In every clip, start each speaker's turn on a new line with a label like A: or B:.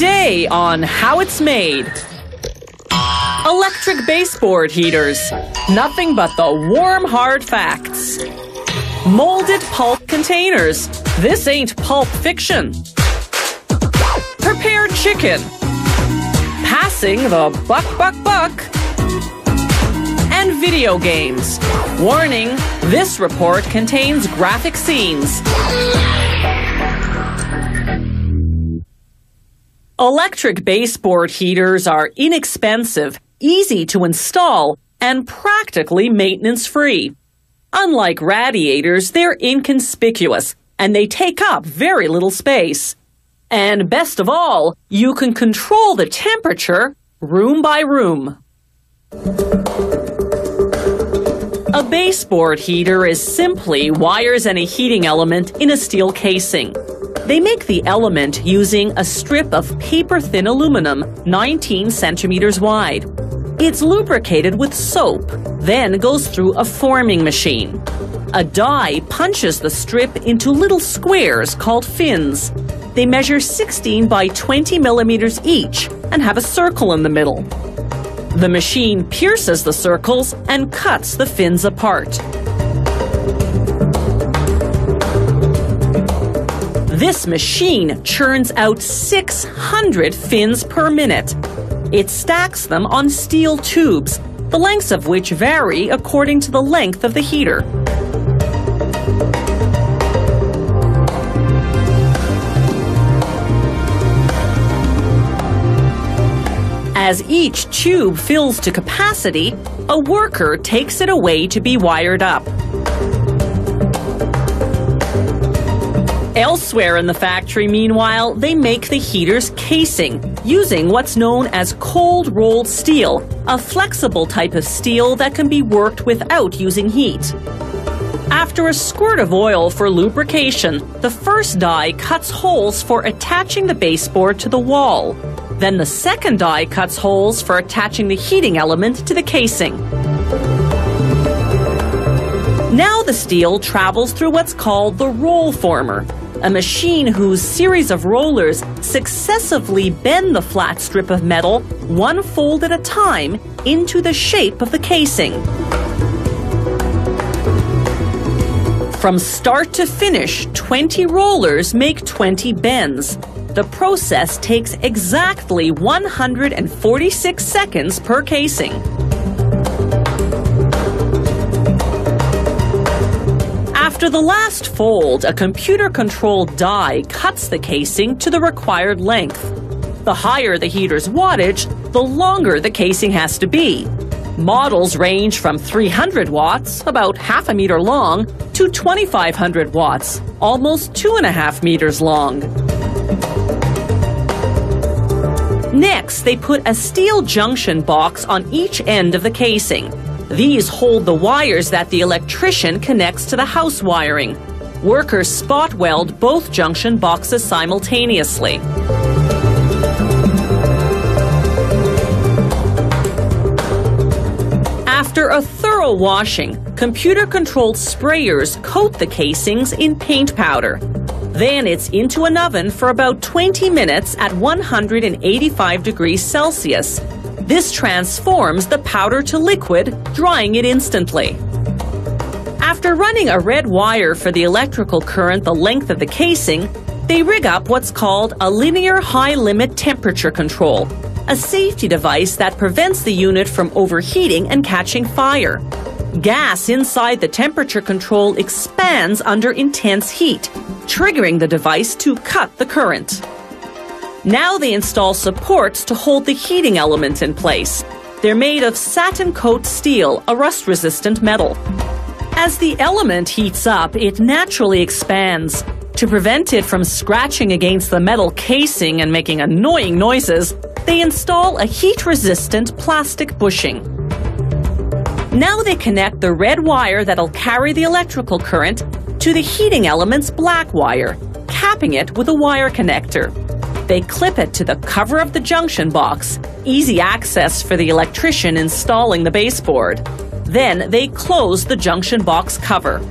A: Today on How It's Made. Electric baseboard heaters. Nothing but the warm, hard facts. Molded pulp containers. This ain't pulp fiction. Prepared chicken. Passing the buck. And video games. Warning, this report contains graphic scenes. Electric baseboard heaters are inexpensive, easy to install, and practically maintenance-free. Unlike radiators, they're inconspicuous, and they take up very little space. And best of all, you can control the temperature room by room. A baseboard heater is simply wires and a heating element in a steel casing. They make the element using a strip of paper-thin aluminum, 19 centimeters wide. It's lubricated with soap, then goes through a forming machine. A die punches the strip into little squares called fins. They measure 16 by 20 millimeters each and have a circle in the middle. The machine pierces the circles and cuts the fins apart. This machine churns out 600 fins per minute. It stacks them on steel tubes, the lengths of which vary according to the length of the heater. As each tube fills to capacity, a worker takes it away to be wired up. Elsewhere in the factory, meanwhile, they make the heater's casing, using what's known as cold-rolled steel, a flexible type of steel that can be worked without using heat. After a squirt of oil for lubrication, the first die cuts holes for attaching the baseboard to the wall. Then the second die cuts holes for attaching the heating element to the casing. Now the steel travels through what's called the roll former, a machine whose series of rollers successively bend the flat strip of metal, one fold at a time, into the shape of the casing. From start to finish, 20 rollers make 20 bends. The process takes exactly 146 seconds per casing. After the last fold, a computer-controlled die cuts the casing to the required length. The higher the heater's wattage, the longer the casing has to be. Models range from 300 watts, about half a meter long, to 2,500 watts, almost 2.5 meters long. Next, they put a steel junction box on each end of the casing. These hold the wires that the electrician connects to the house wiring. Workers spot weld both junction boxes simultaneously. After a thorough washing, computer-controlled sprayers coat the casings in paint powder. Then it's into an oven for about 20 minutes at 185 degrees Celsius. This transforms the powder to liquid, drying it instantly. After running a red wire for the electrical current the length of the casing, they rig up what's called a linear high-limit temperature control, a safety device that prevents the unit from overheating and catching fire. Gas inside the temperature control expands under intense heat, triggering the device to cut the current. Now they install supports to hold the heating element in place. They're made of satin coat steel, a rust-resistant metal. As the element heats up, it naturally expands. To prevent it from scratching against the metal casing and making annoying noises, they install a heat-resistant plastic bushing. Now they connect the red wire that'll carry the electrical current to the heating element's black wire, capping it with a wire connector. They clip it to the cover of the junction box, easy access for the electrician installing the baseboard. Then they close the junction box cover.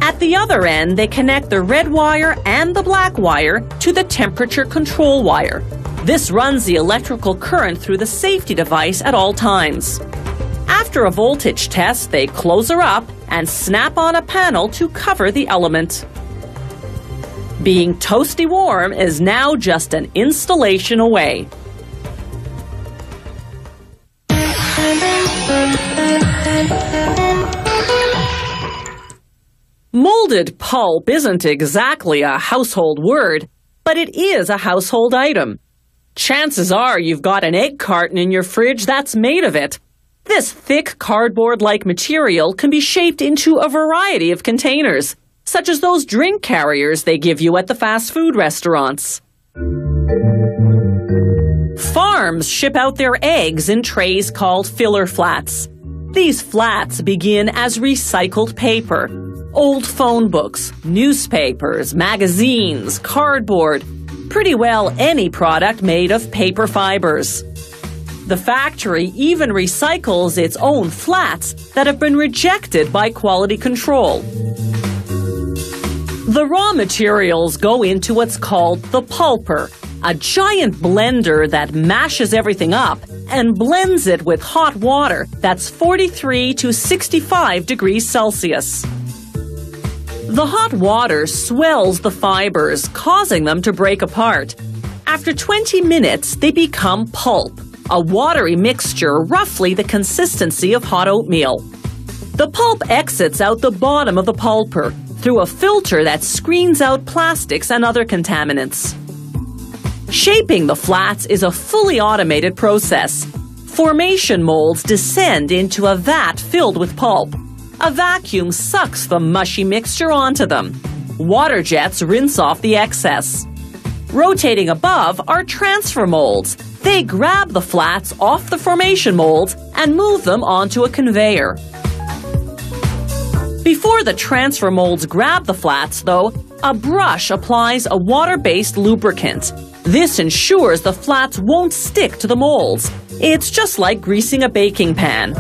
A: At the other end, they connect the red wire and the black wire to the temperature control wire. This runs the electrical current through the safety device at all times. After a voltage test, they close her up and snap on a panel to cover the element. Being toasty warm is now just an installation away. Molded pulp isn't exactly a household word, but it is a household item. Chances are you've got an egg carton in your fridge that's made of it. This thick cardboard-like material can be shaped into a variety of containers, such as those drink carriers they give you at the fast food restaurants. Farms ship out their eggs in trays called filler flats. These flats begin as recycled paper. Old phone books, newspapers, magazines, cardboard, pretty well any product made of paper fibers. The factory even recycles its own flats that have been rejected by quality control. The raw materials go into what's called the pulper, a giant blender that mashes everything up and blends it with hot water that's 43 to 65 degrees Celsius. The hot water swells the fibers, causing them to break apart. After 20 minutes, they become pulp, a watery mixture roughly the consistency of hot oatmeal. The pulp exits out the bottom of the pulper through a filter that screens out plastics and other contaminants. Shaping the flats is a fully automated process. Formation molds descend into a vat filled with pulp. A vacuum sucks the mushy mixture onto them. Water jets rinse off the excess. Rotating above are transfer molds. They grab the flats off the formation molds and move them onto a conveyor. Before the transfer molds grab the flats, though, a brush applies a water-based lubricant. This ensures the flats won't stick to the molds. It's just like greasing a baking pan.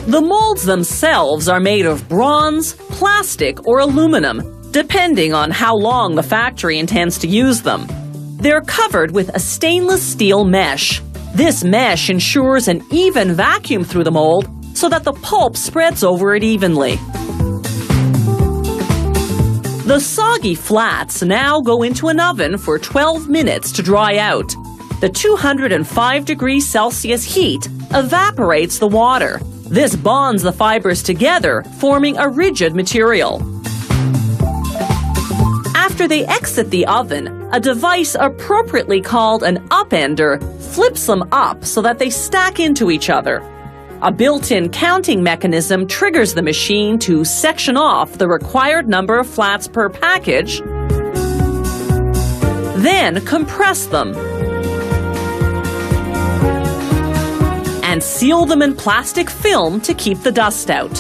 A: The molds themselves are made of bronze, plastic, or aluminum, depending on how long the factory intends to use them. They're covered with a stainless steel mesh. This mesh ensures an even vacuum through the mold so that the pulp spreads over it evenly. The soggy flats now go into an oven for 12 minutes to dry out. The 205 degrees Celsius heat evaporates the water. This bonds the fibers together, forming a rigid material. After they exit the oven, a device appropriately called an upender flips them up so that they stack into each other. A built-in counting mechanism triggers the machine to section off the required number of flats per package, then compress them, and seal them in plastic film to keep the dust out.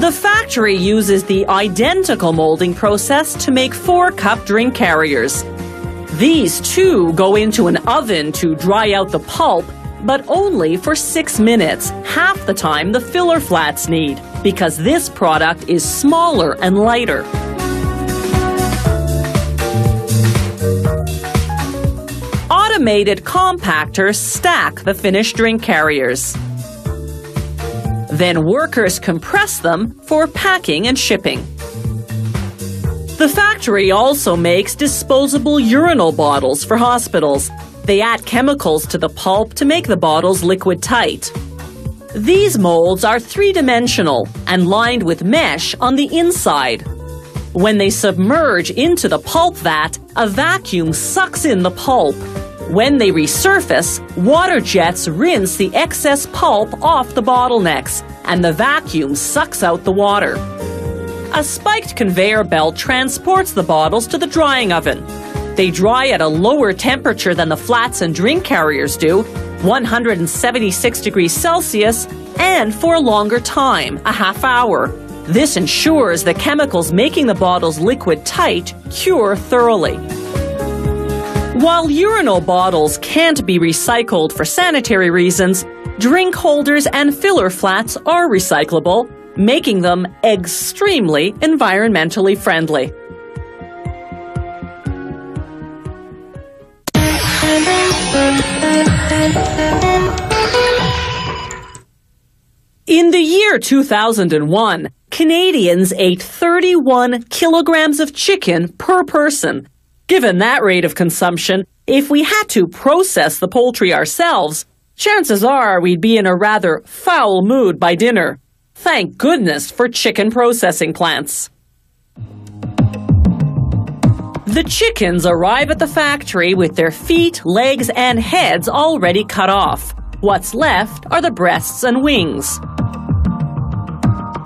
A: The factory uses the identical molding process to make 4-cup drink carriers. These too go into an oven to dry out the pulp, but only for 6 minutes, half the time the filler flats need, because this product is smaller and lighter. Automated compactors stack the finished drink carriers. Then workers compress them for packing and shipping. The factory also makes disposable urinal bottles for hospitals. They add chemicals to the pulp to make the bottles liquid tight. These molds are three-dimensional and lined with mesh on the inside. When they submerge into the pulp vat, a vacuum sucks in the pulp. When they resurface, water jets rinse the excess pulp off the bottlenecks, and the vacuum sucks out the water. A spiked conveyor belt transports the bottles to the drying oven. They dry at a lower temperature than the flats and drink carriers do, 176 degrees Celsius, and for a longer time, a half hour. This ensures the chemicals making the bottles liquid tight cure thoroughly. While urinal bottles can't be recycled for sanitary reasons, drink holders and filler flats are recyclable, making them extremely environmentally friendly. In the year 2001, Canadians ate 31 kilograms of chicken per person. Given that rate of consumption, if we had to process the poultry ourselves, chances are we'd be in a rather foul mood by dinner. Thank goodness for chicken processing plants. The chickens arrive at the factory with their feet, legs, and heads already cut off. What's left are the breasts and wings.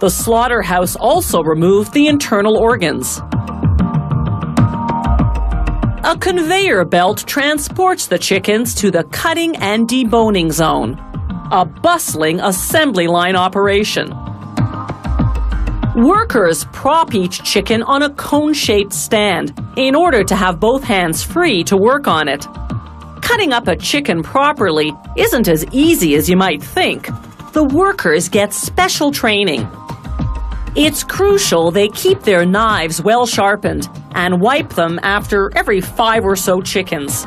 A: The slaughterhouse also removed the internal organs. A conveyor belt transports the chickens to the cutting and deboning zone, a bustling assembly line operation. Workers prop each chicken on a cone-shaped stand in order to have both hands free to work on it. Cutting up a chicken properly isn't as easy as you might think. The workers get special training. It's crucial they keep their knives well sharpened and wipe them after every 5 or so chickens.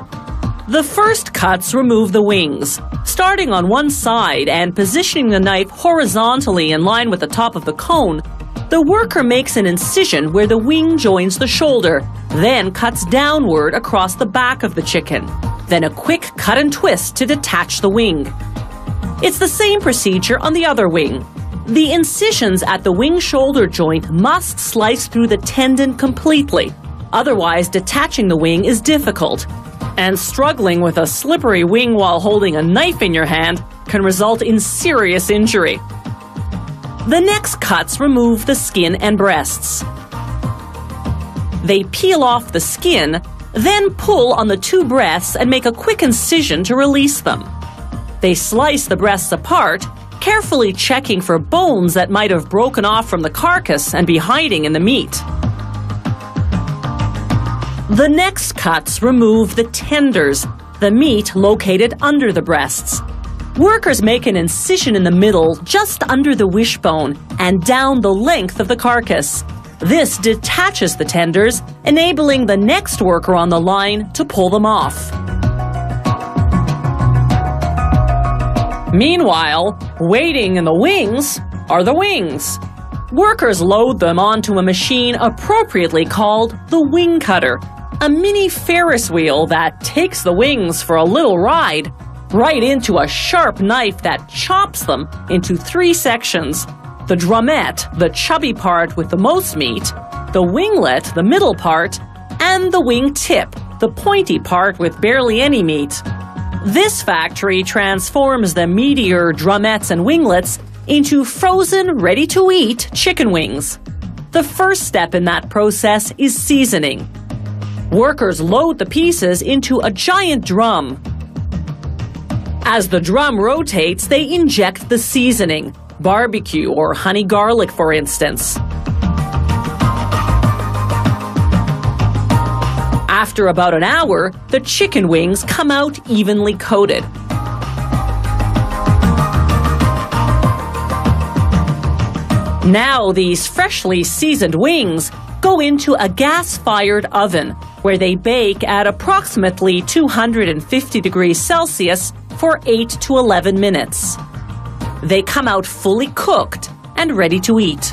A: The first cuts remove the wings, starting on one side and positioning the knife horizontally in line with the top of the cone. The worker makes an incision where the wing joins the shoulder, then cuts downward across the back of the chicken. Then a quick cut and twist to detach the wing. It's the same procedure on the other wing. The incisions at the wing-shoulder joint must slice through the tendon completely. Otherwise, detaching the wing is difficult. And struggling with a slippery wing while holding a knife in your hand can result in serious injury. The next cuts remove the skin and breasts. They peel off the skin, then pull on the 2 breasts and make a quick incision to release them. They slice the breasts apart, carefully checking for bones that might have broken off from the carcass and be hiding in the meat. The next cuts remove the tenders, the meat located under the breasts. Workers make an incision in the middle, just under the wishbone, and down the length of the carcass. This detaches the tenders, enabling the next worker on the line to pull them off. Meanwhile, waiting in the wings are the wings. Workers load them onto a machine appropriately called the wing cutter, a mini Ferris wheel that takes the wings for a little ride, right into a sharp knife that chops them into 3 sections: the drumette, the chubby part with the most meat, the winglet, the middle part, and the wing tip, the pointy part with barely any meat. This factory transforms the meatier drumettes and winglets into frozen, ready-to-eat chicken wings. The first step in that process is seasoning. Workers load the pieces into a giant drum. As the drum rotates, they inject the seasoning, barbecue or honey garlic, for instance. After about an hour, the chicken wings come out evenly coated. Now these freshly seasoned wings go into a gas-fired oven where they bake at approximately 250 degrees Celsius for 8 to 11 minutes. They come out fully cooked and ready to eat.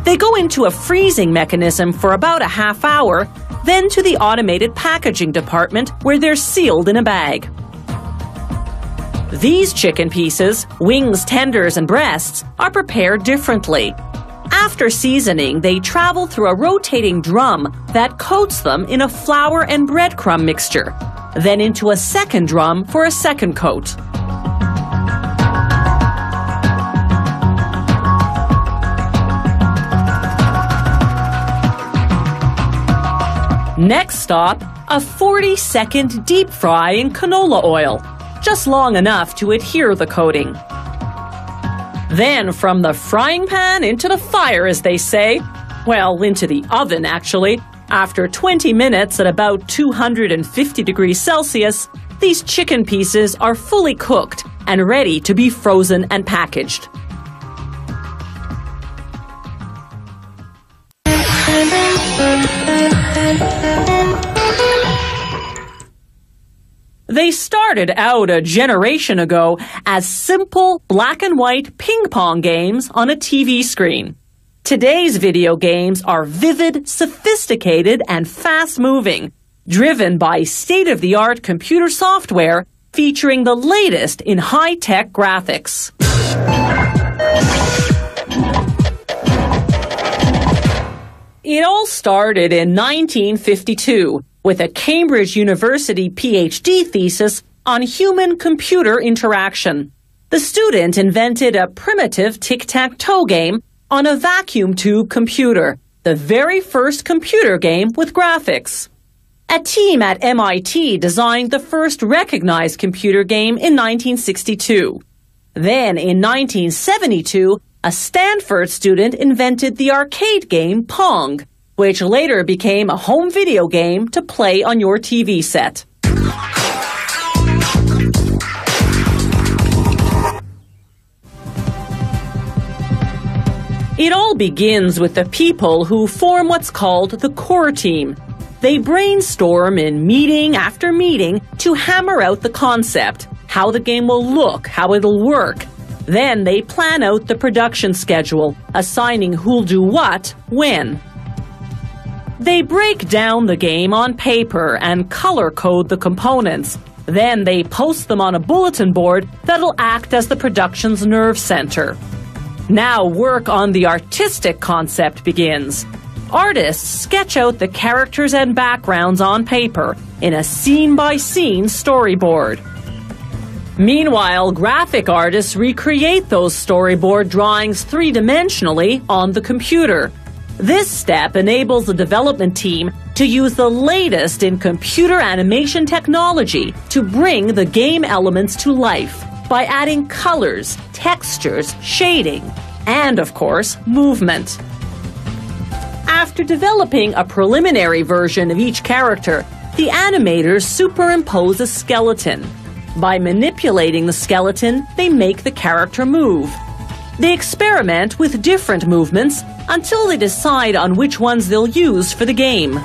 A: They go into a freezing mechanism for about a half hour, then to the automated packaging department where they're sealed in a bag. These chicken pieces, wings, tenders, and breasts, are prepared differently. After seasoning, they travel through a rotating drum that coats them in a flour and breadcrumb mixture, then into a second drum for a second coat. Next stop, a 40-second deep fry in canola oil, just long enough to adhere the coating. Then from the frying pan into the fire, as they say. Well, into the oven, actually. After 20 minutes at about 250 degrees Celsius, these chicken pieces are fully cooked and ready to be frozen and packaged. They started out a generation ago as simple black and white ping pong games on a TV screen. Today's video games are vivid, sophisticated, and fast-moving, driven by state-of-the-art computer software featuring the latest in high-tech graphics. It all started in 1952 with a Cambridge University PhD thesis on human-computer interaction. The student invented a primitive tic-tac-toe game on a vacuum tube computer, the very first computer game with graphics. A team at MIT designed the first recognized computer game in 1962. Then, in 1972, a Stanford student invented the arcade game Pong, which later became a home video game to play on your TV set. It all begins with the people who form what's called the core team. They brainstorm in meeting after meeting to hammer out the concept, how the game will look, how it'll work. Then they plan out the production schedule, assigning who'll do what, when. They break down the game on paper and color code the components. Then they post them on a bulletin board that'll act as the production's nerve center. Now work on the artistic concept begins. Artists sketch out the characters and backgrounds on paper in a scene-by-scene storyboard. Meanwhile, graphic artists recreate those storyboard drawings three-dimensionally on the computer. This step enables the development team to use the latest in computer animation technology to bring the game elements to life by adding colors, textures, shading, and, of course, movement. After developing a preliminary version of each character, the animators superimpose a skeleton. By manipulating the skeleton, they make the character move. They experiment with different movements until they decide on which ones they'll use for the game.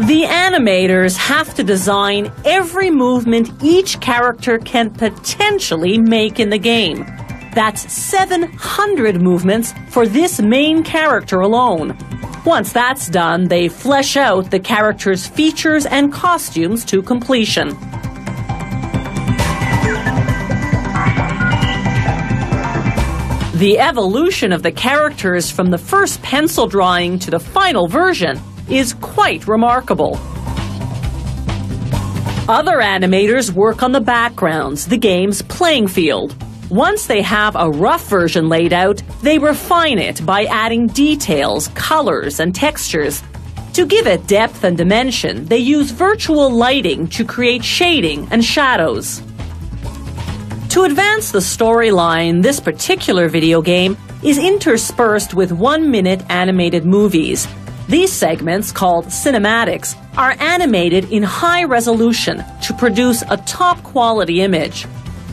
A: The animators have to design every movement each character can potentially make in the game. That's 700 movements for this main character alone. Once that's done, they flesh out the character's features and costumes to completion. The evolution of the characters from the first pencil drawing to the final version is quite remarkable. Other animators work on the backgrounds, the game's playing field. Once they have a rough version laid out, they refine it by adding details, colors, and textures. To give it depth and dimension, they use virtual lighting to create shading and shadows. To advance the storyline, this particular video game is interspersed with 1-minute animated movies. These segments, called cinematics, are animated in high resolution to produce a top-quality image.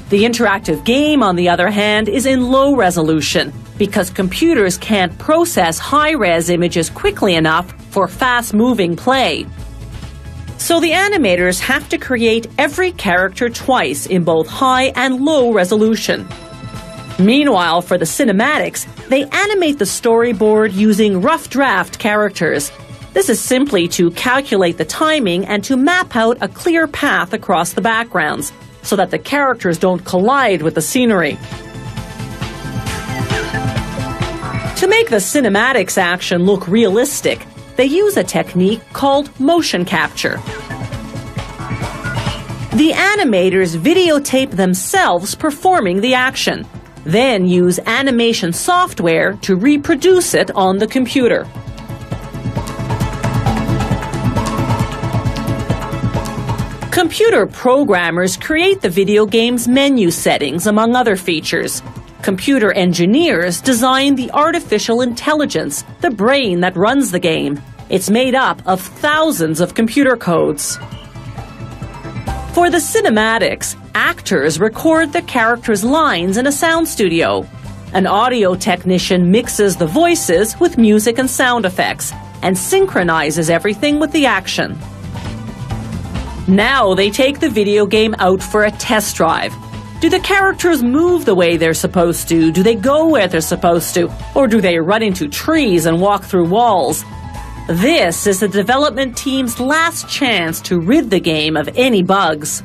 A: The interactive game, on the other hand, is in low resolution because computers can't process high-res images quickly enough for fast-moving play. So the animators have to create every character twice in both high and low resolution. Meanwhile, for the cinematics, they animate the storyboard using rough draft characters. This is simply to calculate the timing and to map out a clear path across the backgrounds, so that the characters don't collide with the scenery. To make the cinematics action look realistic, they use a technique called motion capture. The animators videotape themselves performing the action, then use animation software to reproduce it on the computer. Computer programmers create the video game's menu settings, among other features. Computer engineers design the artificial intelligence, the brain that runs the game. It's made up of thousands of computer codes. For the cinematics, actors record the characters' lines in a sound studio. An audio technician mixes the voices with music and sound effects and synchronizes everything with the action. Now they take the video game out for a test drive. Do the characters move the way they're supposed to? Do they go where they're supposed to? Or do they run into trees and walk through walls? This is the development team's last chance to rid the game of any bugs.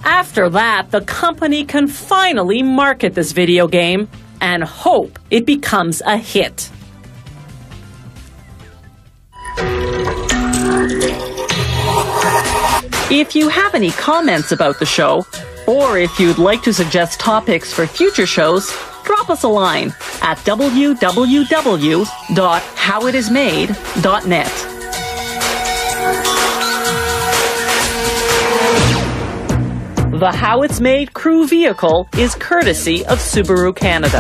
A: After that, the company can finally market this video game and hope it becomes a hit. If you have any comments about the show, or if you'd like to suggest topics for future shows, drop us a line at www.howitismade.net. The How It's Made crew vehicle is courtesy of Subaru Canada.